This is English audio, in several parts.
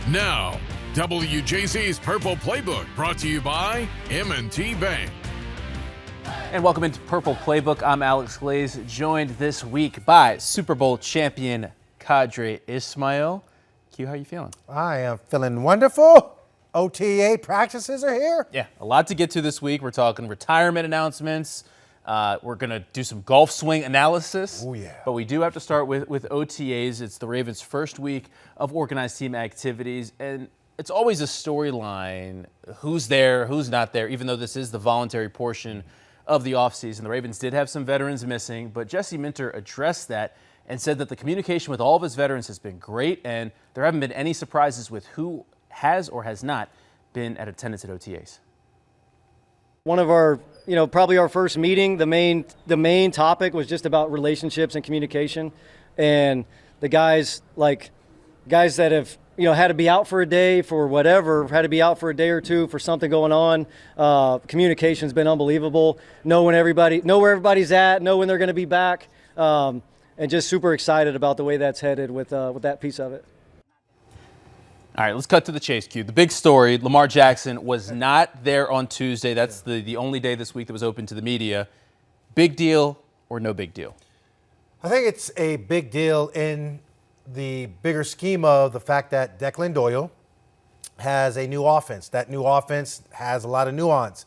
Now, WJC's Purple Playbook, brought to you by M&T Bank. And welcome into Purple Playbook. I'm Alex Glaze, joined this week by Super Bowl champion Qadry Ismail. Q, how are you feeling? I am feeling wonderful. OTA practices are here. Yeah, a lot to get to this week. We're talking retirement announcements. We're going to do some golf swing analysis. Oh, yeah. But we do have to start with OTAs. It's the Ravens' first week of organized team activities. And it's always a storyline, who's there, who's not there, even though this is the voluntary portion of the offseason. The Ravens did have some veterans missing, but Jesse Minter addressed that and said that the communication with all of his veterans has been great, and there haven't been any surprises with who has or has not been at attendance at OTAs. One of our, probably our first meeting, the main topic was just about relationships and communication. And the guys that have, had to be out for a day for whatever, had to be out for a day or two for something going on. Communication's been unbelievable. Know where everybody's at, know when they're going to be back. And just super excited about the way that's headed with that piece of it. All right, let's cut to the chase, Q. The big story, Lamar Jackson was not there on Tuesday. That's the only day this week that was open to the media. Big deal or no big deal? I think it's a big deal in the bigger scheme of the fact that Declan Doyle has a new offense. That new offense has a lot of nuance.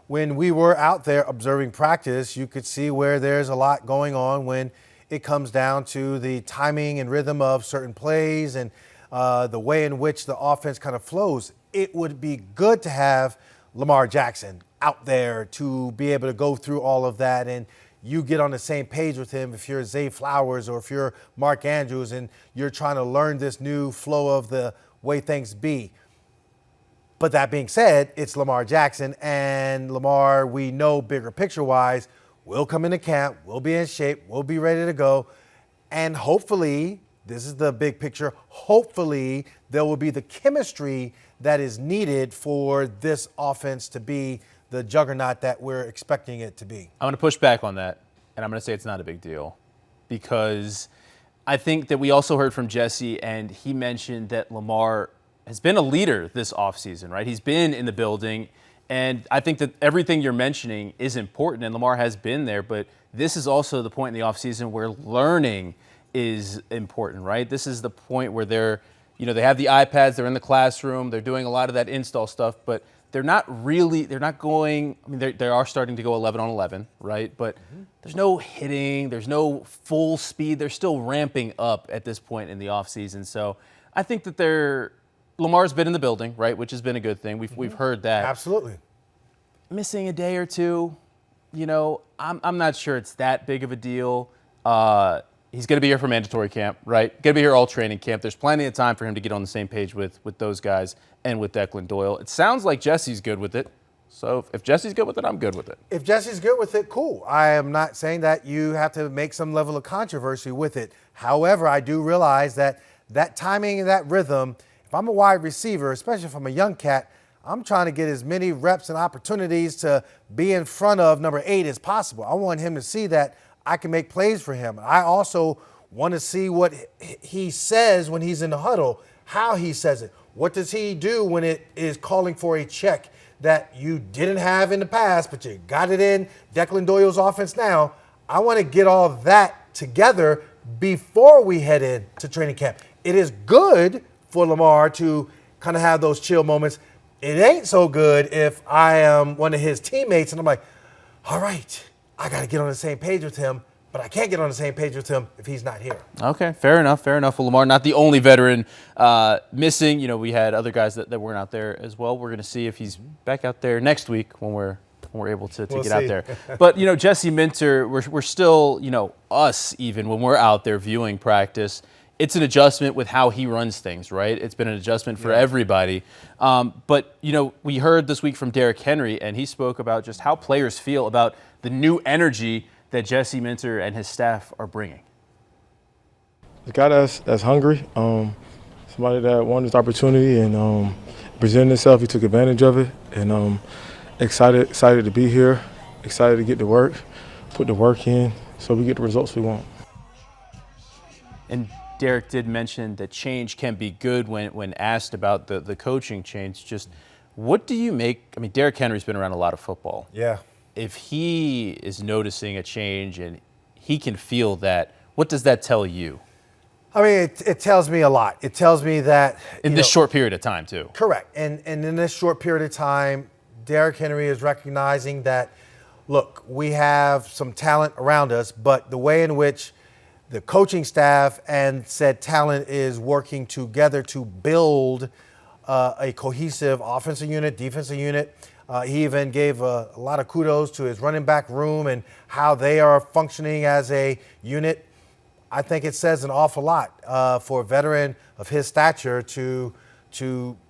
When we were out there observing practice, you could see where there's a lot going on when it comes down to the timing and rhythm of certain plays and the way in which the offense kind of flows. It would be good to have Lamar Jackson out there to be able to go through all of that, and you get on the same page with him if you're Zay Flowers or if you're Mark Andrews and you're trying to learn this new flow of the way things be. But that being said, it's Lamar Jackson, and Lamar, we know bigger picture-wise, will come into camp, will be in shape, will be ready to go, and hopefully, this is the big picture, hopefully there will be the chemistry that is needed for this offense to be the juggernaut that we're expecting it to be. I'm going to push back on that, and I'm going to say it's not a big deal, because I think that we also heard from Jesse, and he mentioned that Lamar has been a leader this offseason, right? He's been in the building, and I think that everything you're mentioning is important, and Lamar has been there, but this is also the point in the offseason where learning is important, right? This is the point where they have the iPads, they're in the classroom, they're doing a lot of that install stuff, but they are starting to go 11 on 11, right? But there's no hitting, there's no full speed, they're still ramping up at this point in the offseason. So I think that Lamar's been in the building, right, which has been a good thing. We've heard that. Absolutely. Missing a day or two, I'm not sure it's that big of a deal. He's going to be here for mandatory camp, right? Going to be here all training camp. There's plenty of time for him to get on the same page with those guys and with Declan Doyle. It sounds like Jesse's good with it. So if Jesse's good with it, I'm good with it. If Jesse's good with it, cool. I am not saying that you have to make some level of controversy with it. However, I do realize that timing and that rhythm, if I'm a wide receiver, especially if I'm a young cat, I'm trying to get as many reps and opportunities to be in front of number 8 as possible. I want him to see that I can make plays for him. I also want to see what he says when he's in the huddle, how he says it. What does he do when it is calling for a check that you didn't have in the past, but you got it in Declan Doyle's offense now? I want to get all that together before we head into training camp. It is good for Lamar to kind of have those chill moments. It ain't so good if I am one of his teammates and I'm like, all right, I got to get on the same page with him, but I can't get on the same page with him if he's not here. Okay, fair enough. Well, Lamar, not the only veteran missing. We had other guys that weren't out there as well. We're going to see if he's back out there next week when we're able to get out there. But, Jesse Minter, we're still, us even when we're out there viewing practice, it's an adjustment with how he runs things, right? It's been an adjustment for everybody. But, we heard this week from Derrick Henry, and he spoke about just how players feel about the new energy that Jesse Minter and his staff are bringing. The guy that's hungry, somebody that wanted this opportunity and presented himself, he took advantage of it, and excited to be here, excited to get to work, put the work in so we get the results we want. And Derrick did mention that change can be good when asked about the coaching change. Just what do you make? I mean, Derrick Henry's been around a lot of football. Yeah. If he is noticing a change and he can feel that, what does that tell you? I mean, it tells me a lot. It tells me that in this short period of time, too. Correct. And in this short period of time, Derrick Henry is recognizing that, look, we have some talent around us, but the way in which the coaching staff and said talent is working together to build a cohesive offensive unit, defensive unit. He even gave a lot of kudos to his running back room and how they are functioning as a unit. I think it says an awful lot for a veteran of his stature to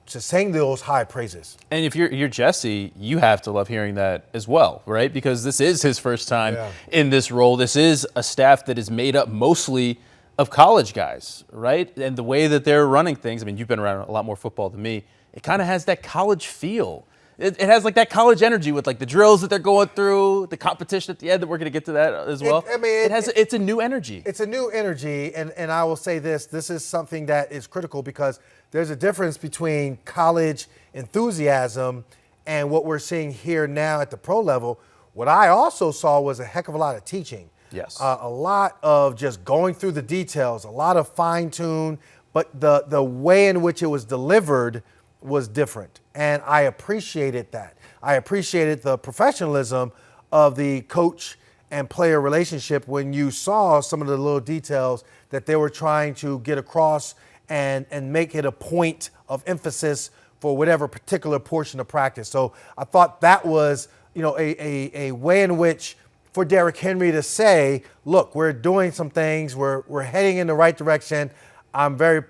sing those high praises. And if you're Jesse, you have to love hearing that as well, right? Because this is his first time in this role. This is a staff that is made up mostly of college guys, right? And the way that they're running things, I mean, you've been around a lot more football than me. It kind of has that college feel. It has like that college energy with like the drills that they're going through, the competition at the end that we're going to get to that as well. It's a new energy. It's a new energy, and I will say this is something that is critical because there's a difference between college enthusiasm and what we're seeing here now at the pro level. What I also saw was a heck of a lot of teaching. Yes. A lot of just going through the details, a lot of fine-tune, but the way in which it was delivered was different. And I appreciated that. I appreciated the professionalism of the coach and player relationship when you saw some of the little details that they were trying to get across and make it a point of emphasis for whatever particular portion of practice. So I thought that was, a way in which for Derrick Henry to say, look, we're doing some things, we're heading in the right direction. I'm very,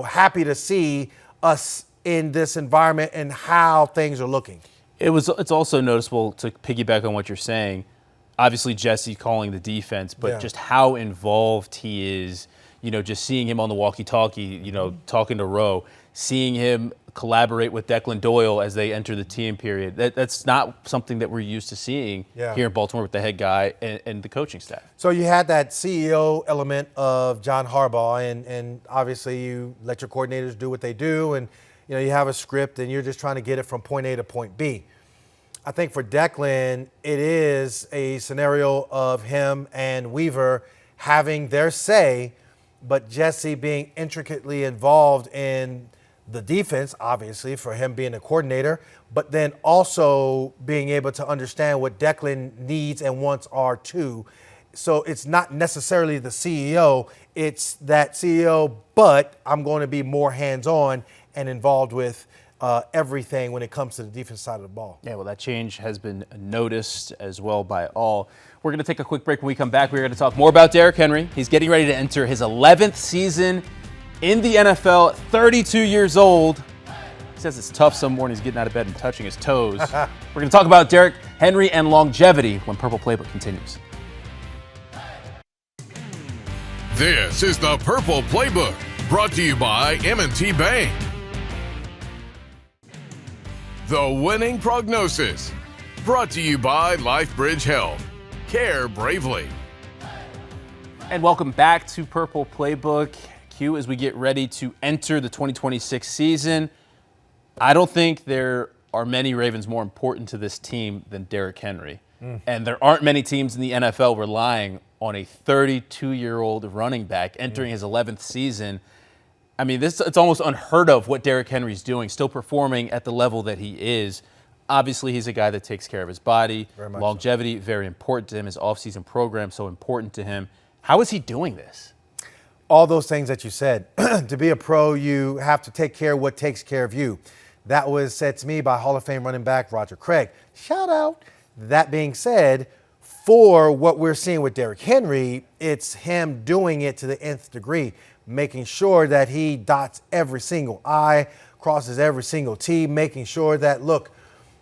happy to see us in this environment and how things are looking. It's also noticeable, to piggyback on what you're saying, obviously Jesse calling the defense, but just how involved he is, just seeing him on the walkie-talkie, talking to Rowe, seeing him collaborate with Declan Doyle as they enter the team period. That's not something that we're used to seeing here in Baltimore with the head guy and the coaching staff. So you had that CEO element of John Harbaugh, and obviously you let your coordinators do what they do, and you have a script and you're just trying to get it from point A to point B. I think for Declan, it is a scenario of him and Weaver having their say, but Jesse being intricately involved in the defense, obviously, for him being a coordinator, but then also being able to understand what Declan needs and wants are too. So it's not necessarily the CEO, it's that CEO, but I'm going to be more hands-on and involved with everything when it comes to the defense side of the ball. Yeah, well, that change has been noticed as well by all. We're going to take a quick break. When we come back, we're going to talk more about Derrick Henry. He's getting ready to enter his 11th season in the NFL, 32 years old. He says it's tough some mornings getting out of bed and touching his toes. We're going to talk about Derrick Henry and longevity when Purple Playbook continues. This is the Purple Playbook, brought to you by M&T Bank. The winning prognosis, brought to you by LifeBridge Health. Care bravely. And welcome back to Purple Playbook. Q, as we get ready to enter the 2026 season, I don't think there are many Ravens more important to this team than Derrick Henry. And there aren't many teams in the NFL relying on a 32-year-old running back entering his 11th season. I mean, it's almost unheard of what Derrick Henry's doing, still performing at the level that he is. Obviously, he's a guy that takes care of his body. Longevity, very important to him. His offseason program, so important to him. How is he doing this? All those things that you said. To be a pro, you have to take care of what takes care of you. That was said to me by Hall of Fame running back Roger Craig. Shout out. That being said, for what we're seeing with Derrick Henry, it's him doing it to the nth degree, making sure that he dots every single I, crosses every single T, making sure that, look,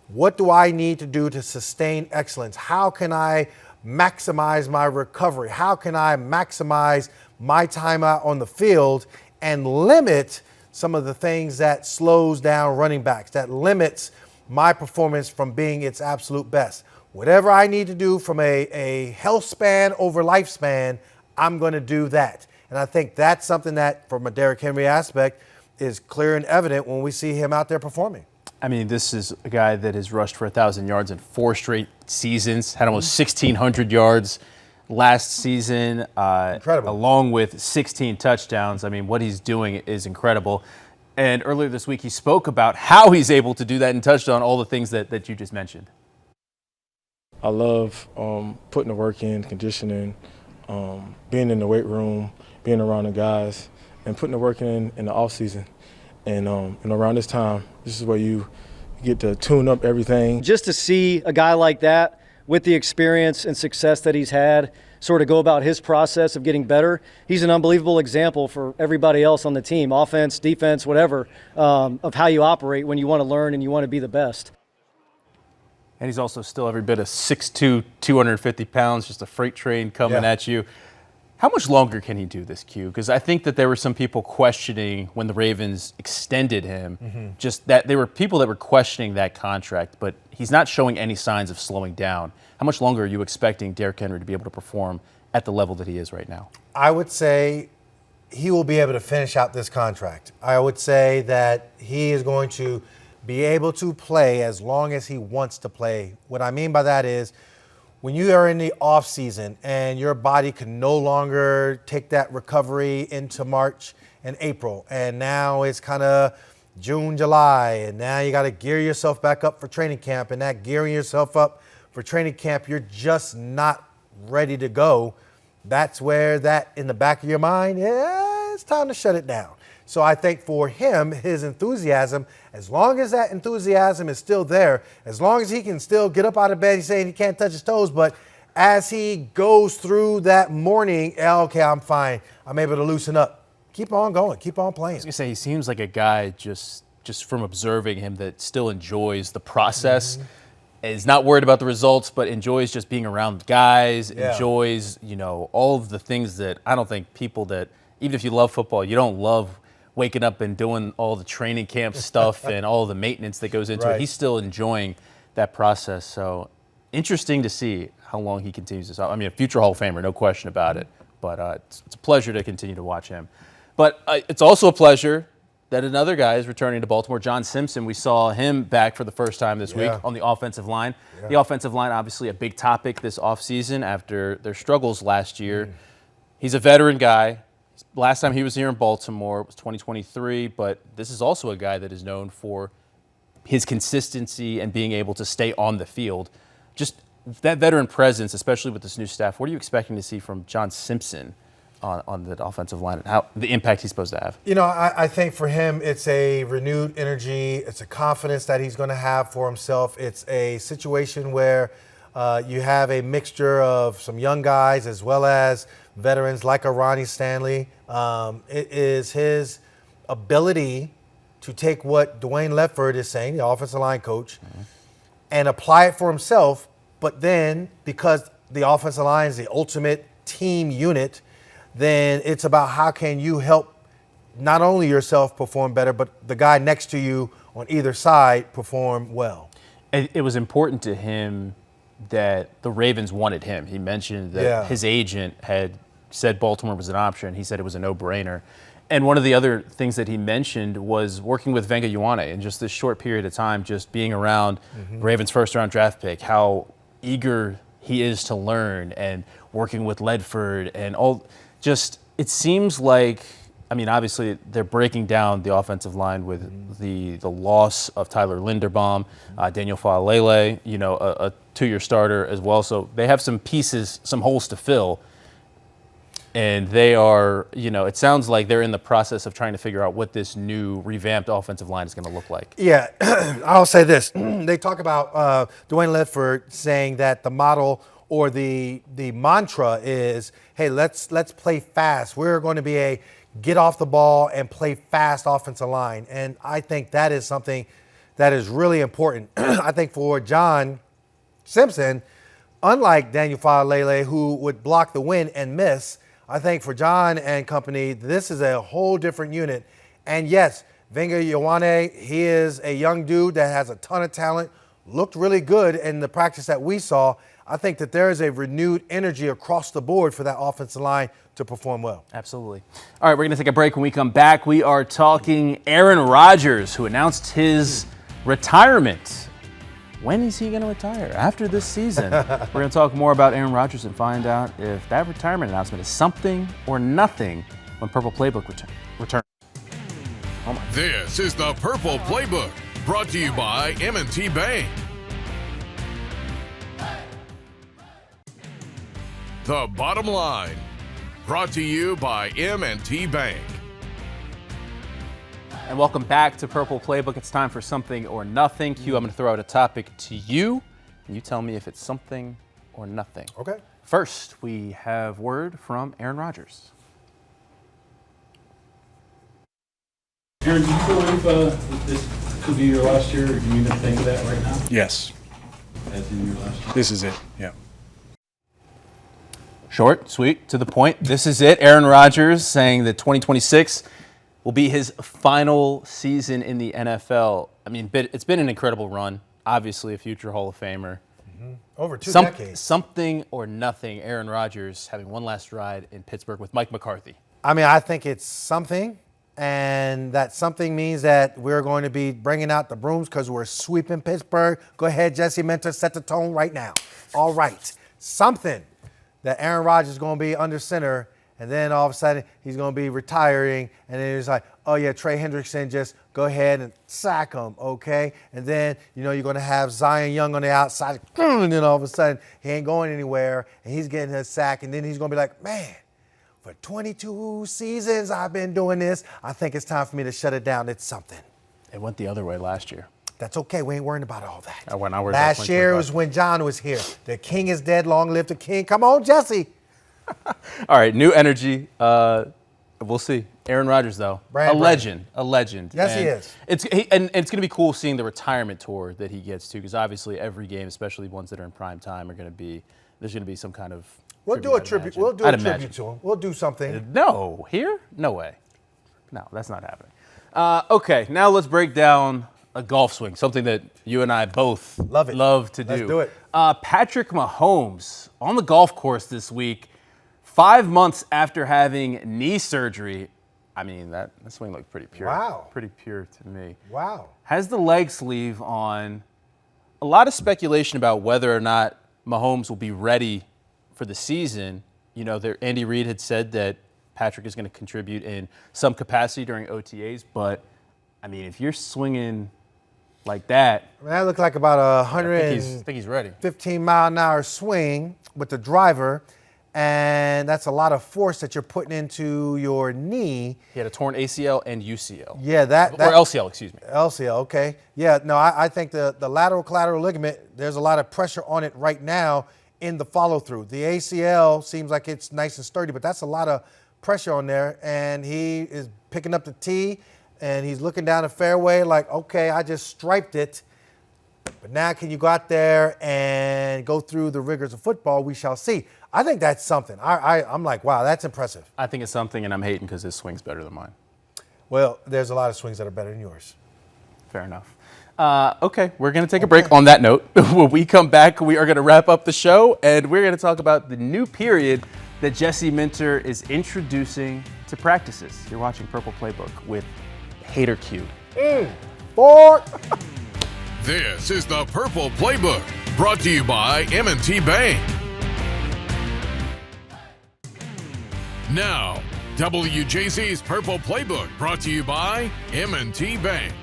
what do I need to do to sustain excellence? How can I maximize my recovery? How can I maximize my time out on the field and limit some of the things that slows down running backs, that limits my performance from being its absolute best? Whatever I need to do from a health span over lifespan, I'm going to do that. And I think that's something that, from a Derrick Henry aspect, is clear and evident when we see him out there performing. I mean, this is a guy that has rushed for 1,000 yards in 4 straight seasons, had almost 1,600 yards last season, Incredible. along with 16 touchdowns. I mean, what he's doing is incredible. And earlier this week, he spoke about how he's able to do that and touched on all the things that you just mentioned. I love putting the work in, conditioning, being in the weight room, being around the guys, and putting the work in the off season. And around this time, this is where you get to tune up everything. Just to see a guy like that with the experience and success that he's had sort of go about his process of getting better, he's an unbelievable example for everybody else on the team, offense, defense, whatever, of how you operate when you want to learn and you want to be the best. And he's also still every bit of 6'2", 250 pounds, just a freight train coming at you. How much longer can he do this, Q? Because I think that there were some people questioning when the Ravens extended him, just that there were people that were questioning that contract, but he's not showing any signs of slowing down. How much longer are you expecting Derrick Henry to be able to perform at the level that he is right now? I would say he will be able to finish out this contract. I would say that he is going to be able to play as long as he wants to play. What I mean by that is, when you are in the off season and your body can no longer take that recovery into March and April, and now it's kind of June, July, and now you got to gear yourself back up for training camp, and that gearing yourself up for training camp, you're just not ready to go. That's where that in the back of your mind, it's time to shut it down. So I think for him, his enthusiasm, as long as that enthusiasm is still there, as long as he can still get up out of bed, he's saying he can't touch his toes, but as he goes through that morning, okay, I'm fine, I'm able to loosen up. Keep on going, keep on playing. I was going to say, he seems like a guy just from observing him that still enjoys the process, is not worried about the results, but enjoys just being around guys, enjoys, all of the things that I don't think people that, even if you love football, you don't love waking up and doing all the training camp stuff and all the maintenance that goes into it. He's still enjoying that process. So interesting to see how long he continues this. I mean, a future Hall of Famer, no question about it. But it's a pleasure to continue to watch him. But it's also a pleasure that another guy is returning to Baltimore, John Simpson. We saw him back for the first time this week on the offensive line. The offensive line, obviously a big topic this offseason after their struggles last year. He's a veteran guy. Last time he was here in Baltimore was 2023, but this is also a guy that is known for his consistency and being able to stay on the field. Just that veteran presence, especially with this new staff, what are you expecting to see from John Simpson on the offensive line and how the impact he's supposed to have? I think for him, it's a renewed energy. It's a confidence that he's going to have for himself. It's a situation where you have a mixture of some young guys as well as veterans like a Ronnie Stanley. It is his ability to take what Dwayne Ledford is saying, the offensive line coach, and apply it for himself. But then, because the offensive line is the ultimate team unit, then it's about how can you help not only yourself perform better, but the guy next to you on either side perform well. It was important to him that the Ravens wanted him. He mentioned that his agent had said Baltimore was an option. He said it was a no-brainer. And one of the other things that he mentioned was working with Venga Ioane in just this short period of time, just being around Ravens' first-round draft pick, how eager he is to learn, and working with Ledford and all. Just, it seems like, I mean, obviously they're breaking down the offensive line with the loss of Tyler Linderbaum, Daniel Faalele, a two-year starter as well. So they have some pieces, some holes to fill. And they are, it sounds like they're in the process of trying to figure out what this new revamped offensive line is going to look like. Yeah, I'll say this. They talk about Dwayne Ledford saying that the model or the mantra is, hey, let's play fast. We're going to be a get off the ball and play fast offensive line. And I think that is something that is really important. I think for John Simpson, unlike Daniel Faalele, who would block the wind and miss, I think for John and company, this is a whole different unit. And yes, Venga Ioane, he is a young dude that has a ton of talent, looked really good in the practice that we saw. I think that there is a renewed energy across the board for that offensive line to perform well. Absolutely. All right, we're going to take a break. When we come back, we are talking Aaron Rodgers, who announced his retirement. When is he going to retire? After this season. We're going to talk more about Aaron Rodgers and find out if that retirement announcement is something or nothing when Purple Playbook returns. This is the Purple Playbook, brought to you by M&T Bank. The Bottom Line, brought to you by M&T Bank. And welcome back to Purple Playbook. It's time for something or nothing. Q, I'm going to throw out a topic to you, and you tell me if it's something or nothing. Okay. First, we have word from Aaron Rodgers. Aaron, do you believe this could be your last year, or do you even think of that right now? Yes, As in your last year? this is it. Yeah. Short, sweet, to the point. This is it. Aaron Rodgers saying that 2026 will be his final season in the NFL. I mean, it's been an incredible run. Obviously, a future Hall of Famer. Over two decades. Something or nothing. Aaron Rodgers having one last ride in Pittsburgh with Mike McCarthy. I mean, I think it's something, and that something means that we're going to be bringing out the brooms because we're sweeping Pittsburgh. Go ahead, Jesse Mentor, set the tone right now. All right. Something that Aaron Rodgers is going to be under center, and then all of a sudden he's going to be retiring, and then it's like, oh yeah, Trey Hendrickson, just go ahead and sack him, okay? And then, you're going to have Zion Young on the outside, and then all of a sudden he ain't going anywhere, and he's getting a sack, and then he's going to be like, man, for 22 seasons I've been doing this. I think it's time for me to shut it down. It's something. It went the other way last year. That's okay. We ain't worrying about all that. Oh, well, now we're last year was when John was here. The king is dead. Long live the king. Come on, Jesse. All right, new energy. We'll see. Aaron Rodgers, though, a legend. Yes, he is. It's going to be cool seeing the retirement tour that he gets to, because obviously every game, especially ones that are in prime time, there's going to be some kind of. We'll do a tribute. We'll do a tribute to him. We'll do something. No, here? No way. No, that's not happening. Okay, now let's break down a golf swing, something that you and I both love to do. Let's do it. Patrick Mahomes on the golf course this week, 5 months after having knee surgery. I mean, that swing looked pretty pure. Wow. Pretty pure to me. Wow. Has the leg sleeve on. A lot of speculation about whether or not Mahomes will be ready for the season. Andy Reid had said that Patrick is going to contribute in some capacity during OTAs, but I mean, if you're swinging like that, that looked like about a I think he's ready. 15-mile-an-hour swing with the driver, and that's a lot of force that you're putting into your knee. He had a torn ACL and UCL. Yeah, that or LCL, excuse me. LCL, okay. Yeah, no, I think the lateral collateral ligament, there's a lot of pressure on it right now in the follow-through. The ACL seems like it's nice and sturdy, but that's a lot of pressure on there, and he is picking up the tee, and he's looking down the fairway like, okay, I just striped it, but now can you go out there and go through the rigors of football? We shall see. I think that's something. I'm like, wow, that's impressive. I think it's something, and I'm hating because his swing's better than mine. Well, there's a lot of swings that are better than yours. Fair enough. Okay, we're going to take a break on that note. When we come back, we are going to wrap up the show, and we're going to talk about the new period that Jesse Minter is introducing to practices. You're watching Purple Playbook with Hater Q. This is the Purple Playbook, brought to you by M&T Bank. Now, WJZ's Purple Playbook, brought to you by M&T Bank.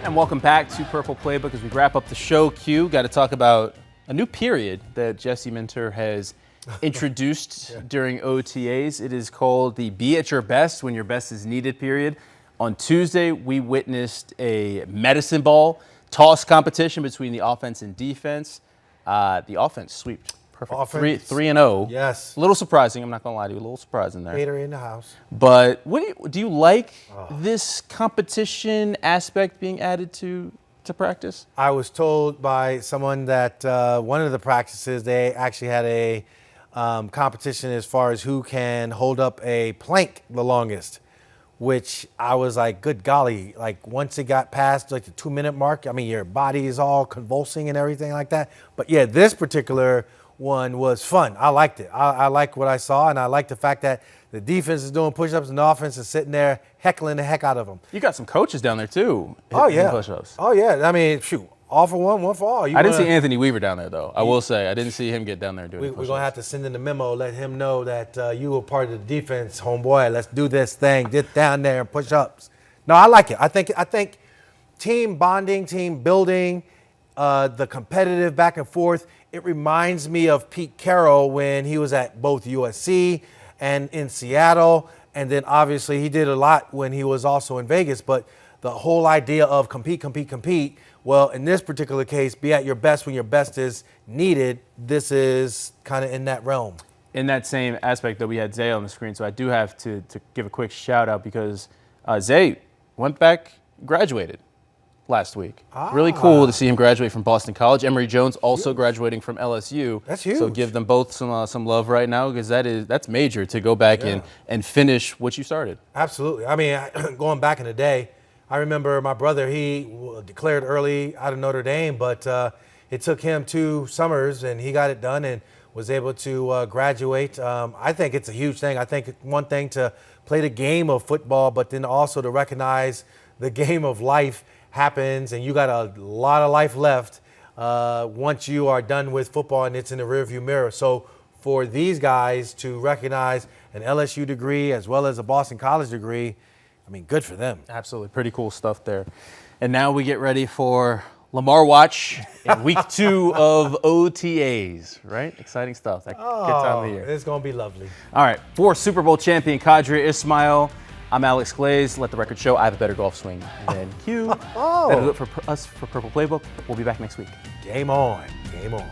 And welcome back to Purple Playbook as we wrap up the show. Q, got to talk about a new period that Jesse Minter has introduced during OTAs. It is called the Be at Your Best When Your Best is Needed period. On Tuesday, we witnessed a medicine ball toss competition between the offense and defense. The offense swept. Perfect. Offense. 3-0. Yes. A little surprising. I'm not going to lie to you. A little surprising there. Hater in the house. But do you like this competition aspect being added to practice? I was told by someone that one of the practices, they actually had a competition as far as who can hold up a plank the longest, which I was like, good golly, like once it got past like the 2-minute mark, I mean, your body is all convulsing and everything like that. But yeah, this particular one was fun. I liked it. I like what I saw, and I like the fact that the defense is doing push-ups and the offense is sitting there heckling the heck out of them. You got some coaches down there too. Oh yeah, push-ups. Oh yeah. I mean, shoot, all for one for all. I didn't see Anthony Weaver down there though. I will say I didn't see him get down there doing. We're gonna have to send in the memo, let him know that you were part of the defense, homeboy. Let's do this thing. Get down there and push ups. No, I like it. I think team bonding, team building, the competitive back and forth. It reminds me of Pete Carroll when he was at both USC and in Seattle, and then obviously he did a lot when he was also in Vegas. But the whole idea of compete. Well, in this particular case, be at your best when your best is needed. This is kind of in that realm. In that same aspect, though, we had Zay on the screen, so I do have to give a quick shout out because Zay went back, graduated last week. Really cool to see him graduate from Boston College. Emory Jones also graduating from LSU. That's huge. So give them both some love right now because that's major to go back and finish what you started. Absolutely. I mean, going back in the day, I remember my brother, he declared early out of Notre Dame, but it took him 2 summers and he got it done and was able to graduate. I think it's a huge thing. I think it's one thing to play the game of football, but then also to recognize the game of life happens and you got a lot of life left once you are done with football and it's in the rearview mirror. So for these guys to recognize an LSU degree as well as a Boston College degree, I mean, good for them. Absolutely. Pretty cool stuff there. And now we get ready for Lamar Watch in week 2 of OTAs, right? Exciting stuff. That good time of the year. It's going to be lovely. All right. For Super Bowl champion Qadry, Ismail, I'm Alex Glaze. Let the record show I have a better golf swing than Q. That'll do it for us for Purple Playbook. We'll be back next week. Game on. Game on.